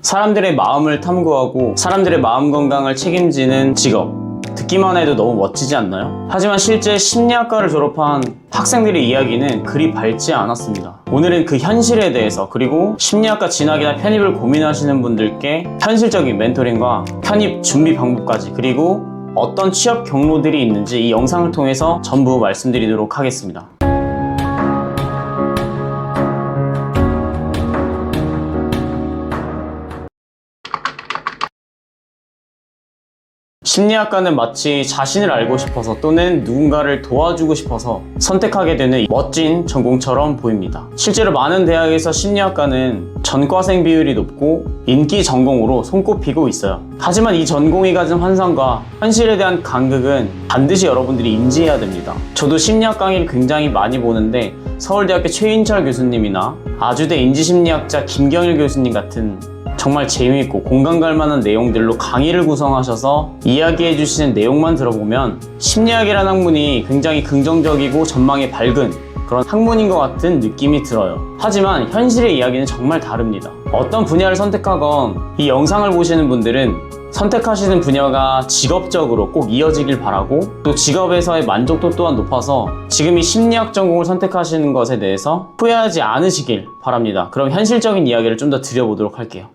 사람들의 마음을 탐구하고 사람들의 마음 건강을 책임지는 직업. 듣기만 해도 너무 멋지지 않나요? 하지만 실제 심리학과를 졸업한 학생들의 이야기는 그리 밝지 않았습니다. 오늘은 그 현실에 대해서, 그리고 심리학과 진학이나 편입을 고민하시는 분들께 현실적인 멘토링과 편입 준비 방법까지, 그리고 어떤 취업 경로들이 있는지 이 영상을 통해서 전부 말씀드리도록 하겠습니다. 심리학과는 마치 자신을 알고 싶어서 또는 누군가를 도와주고 싶어서 선택하게 되는 멋진 전공처럼 보입니다. 실제로 많은 대학에서 심리학과는 전과생 비율이 높고 인기 전공으로 손꼽히고 있어요. 하지만 이 전공이 가진 환상과 현실에 대한 간극은 반드시 여러분들이 인지해야 됩니다. 저도 심리학 강의를 굉장히 많이 보는데 서울대학교 최인철 교수님이나 아주대 인지심리학자 김경일 교수님 같은 정말 재미있고 공감 갈 만한 내용들로 강의를 구성하셔서 이야기해 주시는 내용만 들어보면 심리학이라는 학문이 굉장히 긍정적이고 전망이 밝은 그런 학문인 것 같은 느낌이 들어요. 하지만 현실의 이야기는 정말 다릅니다. 어떤 분야를 선택하건 이 영상을 보시는 분들은 선택하시는 분야가 직업적으로 꼭 이어지길 바라고, 또 직업에서의 만족도 또한 높아서 지금 이 심리학 전공을 선택하시는 것에 대해서 후회하지 않으시길 바랍니다. 그럼 현실적인 이야기를 좀 더 드려보도록 할게요.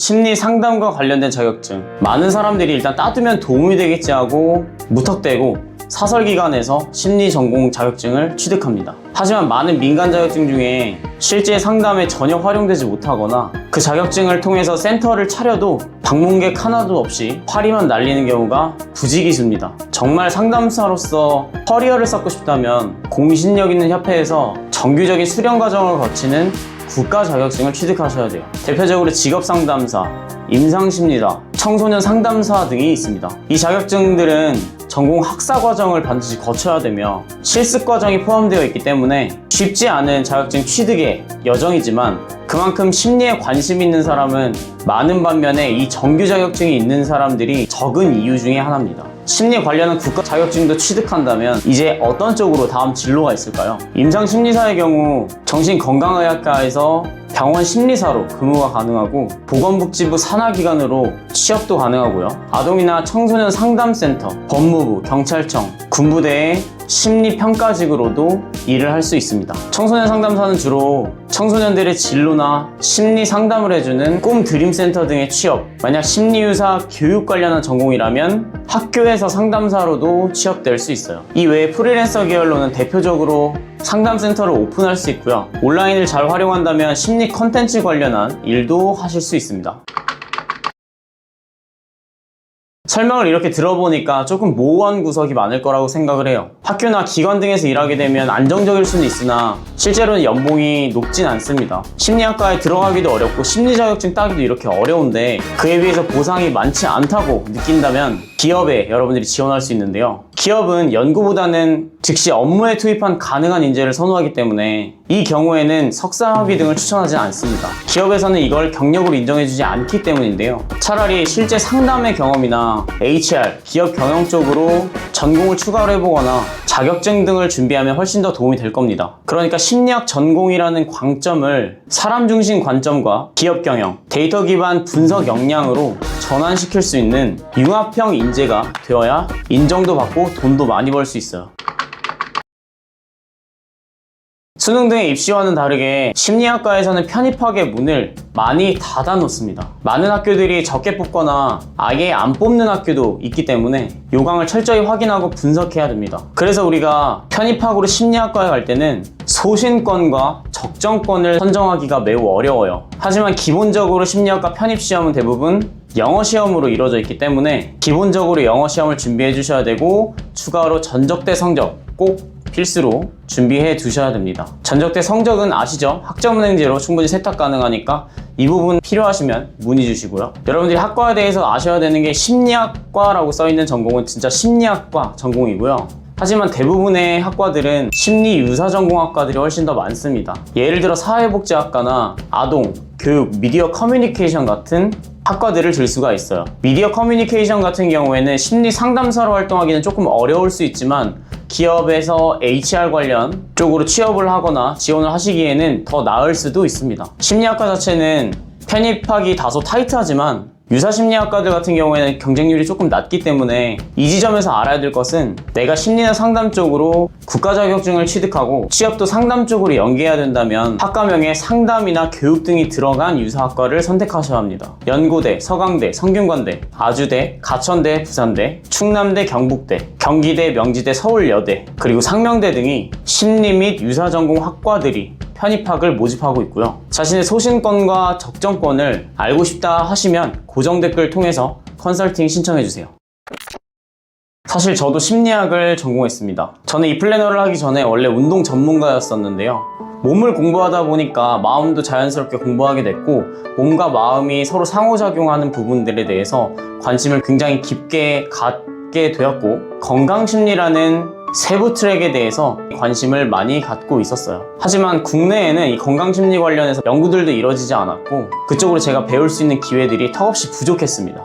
심리 상담과 관련된 자격증, 많은 사람들이 일단 따두면 도움이 되겠지 하고 무턱대고 사설기관에서 심리 전공 자격증을 취득합니다. 하지만 많은 민간 자격증 중에 실제 상담에 전혀 활용되지 못하거나 그 자격증을 통해서 센터를 차려도 방문객 하나도 없이 파리만 날리는 경우가 부지기수입니다. 정말 상담사로서 커리어를 쌓고 싶다면 공신력 있는 협회에서 정규적인 수련 과정을 거치는 국가 자격증을 취득하셔야 돼요. 대표적으로 직업상담사, 임상심리사, 청소년 상담사 등이 있습니다. 이 자격증들은 전공 학사 과정을 반드시 거쳐야 되며 실습 과정이 포함되어 있기 때문에 쉽지 않은 자격증 취득의 여정이지만 그만큼 심리에 관심 있는 사람은 많은 반면에 이 정규 자격증이 있는 사람들이 적은 이유 중에 하나입니다. 심리 관련한 국가 자격증도 취득한다면 이제 어떤 쪽으로 다음 진로가 있을까요? 임상심리사의 경우 정신건강의학과에서 병원 심리사로 근무가 가능하고 보건복지부 산하기관으로 취업도 가능하고요. 아동이나 청소년 상담센터, 법무부, 경찰청, 군부대의 심리평가직으로도 일을 할 수 있습니다. 청소년 상담사는 주로 청소년들의 진로나 심리 상담을 해주는 꿈 드림센터 등의 취업, 만약 심리유사 교육 관련한 전공이라면 학교에서 상담사로도 취업될 수 있어요. 이 외에 프리랜서 계열로는 대표적으로 상담센터를 오픈할 수 있고요. 온라인을 잘 활용한다면 심리 컨텐츠 관련한 일도 하실 수 있습니다. 설명을 이렇게 들어보니까 조금 모호한 구석이 많을 거라고 생각을 해요. 학교나 기관 등에서 일하게 되면 안정적일 수는 있으나 실제로는 연봉이 높진 않습니다. 심리학과에 들어가기도 어렵고 심리 자격증 따기도 이렇게 어려운데 그에 비해서 보상이 많지 않다고 느낀다면 기업에 여러분들이 지원할 수 있는데요. 기업은 연구보다는 즉시 업무에 투입한 가능한 인재를 선호하기 때문에 이 경우에는 석사학위 등을 추천하지 않습니다. 기업에서는 이걸 경력으로 인정해주지 않기 때문인데요. 차라리 실제 상담의 경험이나 HR, 기업 경영 쪽으로 전공을 추가로 해보거나 자격증 등을 준비하면 훨씬 더 도움이 될 겁니다. 그러니까 심리학 전공이라는 광점을 사람 중심 관점과 기업 경영, 데이터 기반 분석 역량으로 전환시킬 수 있는 융합형 인재가 되어야 인정도 받고 돈도 많이 벌 수 있어요. 수능 등의 입시와는 다르게 심리학과에서는 편입학의 문을 많이 닫아놓습니다. 많은 학교들이 적게 뽑거나 아예 안 뽑는 학교도 있기 때문에 요강을 철저히 확인하고 분석해야 됩니다. 그래서 우리가 편입학으로 심리학과에 갈 때는 소신권과 적정권을 선정하기가 매우 어려워요. 하지만 기본적으로 심리학과 편입시험은 대부분 영어 시험으로 이루어져 있기 때문에 기본적으로 영어 시험을 준비해 주셔야 되고 추가로 전적대 성적 꼭 필수로 준비해 두셔야 됩니다. 전적대 성적은 아시죠? 학점은행제로 충분히 세탁 가능하니까 이 부분 필요하시면 문의 주시고요. 여러분들이 학과에 대해서 아셔야 되는 게 심리학과라고 써있는 전공은 진짜 심리학과 전공이고요. 하지만 대부분의 학과들은 심리유사전공학과들이 훨씬 더 많습니다. 예를 들어 사회복지학과나 아동, 교육, 미디어 커뮤니케이션 같은 학과들을 들 수가 있어요. 미디어 커뮤니케이션 같은 경우에는 심리 상담사로 활동하기는 조금 어려울 수 있지만 기업에서 HR 관련 쪽으로 취업을 하거나 지원을 하시기에는 더 나을 수도 있습니다. 심리학과 자체는 편입하기 다소 타이트하지만 유사심리학과들 같은 경우에는 경쟁률이 조금 낮기 때문에 이 지점에서 알아야 될 것은 내가 심리나 상담 쪽으로 국가 자격증을 취득하고 취업도 상담 쪽으로 연계해야 된다면 학과명에 상담이나 교육 등이 들어간 유사학과를 선택하셔야 합니다. 연고대, 서강대, 성균관대, 아주대, 가천대, 부산대, 충남대, 경북대, 경기대, 명지대, 서울여대, 그리고 상명대 등이 심리 및 유사전공 학과들이 편입학을 모집하고 있고요. 자신의 소신권과 적정권을 알고 싶다 하시면 고정 댓글 통해서 컨설팅 신청해주세요. 사실 저도 심리학을 전공했습니다. 저는 이 플래너를 하기 전에 원래 운동 전문가였었는데요. 몸을 공부하다 보니까 마음도 자연스럽게 공부하게 됐고 몸과 마음이 서로 상호작용하는 부분들에 대해서 관심을 굉장히 깊게 갖게 되었고 건강심리라는 세부 트랙에 대해서 관심을 많이 갖고 있었어요. 하지만 국내에는 이 건강심리 관련해서 연구들도 이루어지지 않았고 그쪽으로 제가 배울 수 있는 기회들이 턱없이 부족했습니다.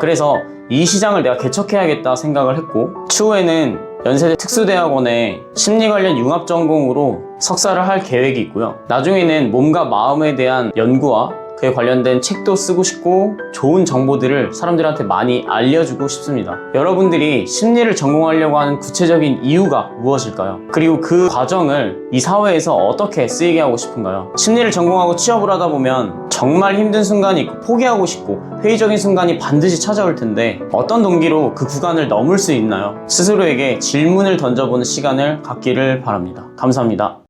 그래서 이 시장을 내가 개척해야겠다 생각을 했고 추후에는 연세대 특수대학원에 심리 관련 융합 전공으로 석사를 할 계획이 있고요. 나중에는 몸과 마음에 대한 연구와 그에 관련된 책도 쓰고 싶고 좋은 정보들을 사람들한테 많이 알려주고 싶습니다. 여러분들이 심리를 전공하려고 하는 구체적인 이유가 무엇일까요? 그리고 그 과정을 이 사회에서 어떻게 쓰이게 하고 싶은가요? 심리를 전공하고 취업을 하다 보면 정말 힘든 순간이 있고 포기하고 싶고 회의적인 순간이 반드시 찾아올 텐데 어떤 동기로 그 구간을 넘을 수 있나요? 스스로에게 질문을 던져보는 시간을 갖기를 바랍니다. 감사합니다.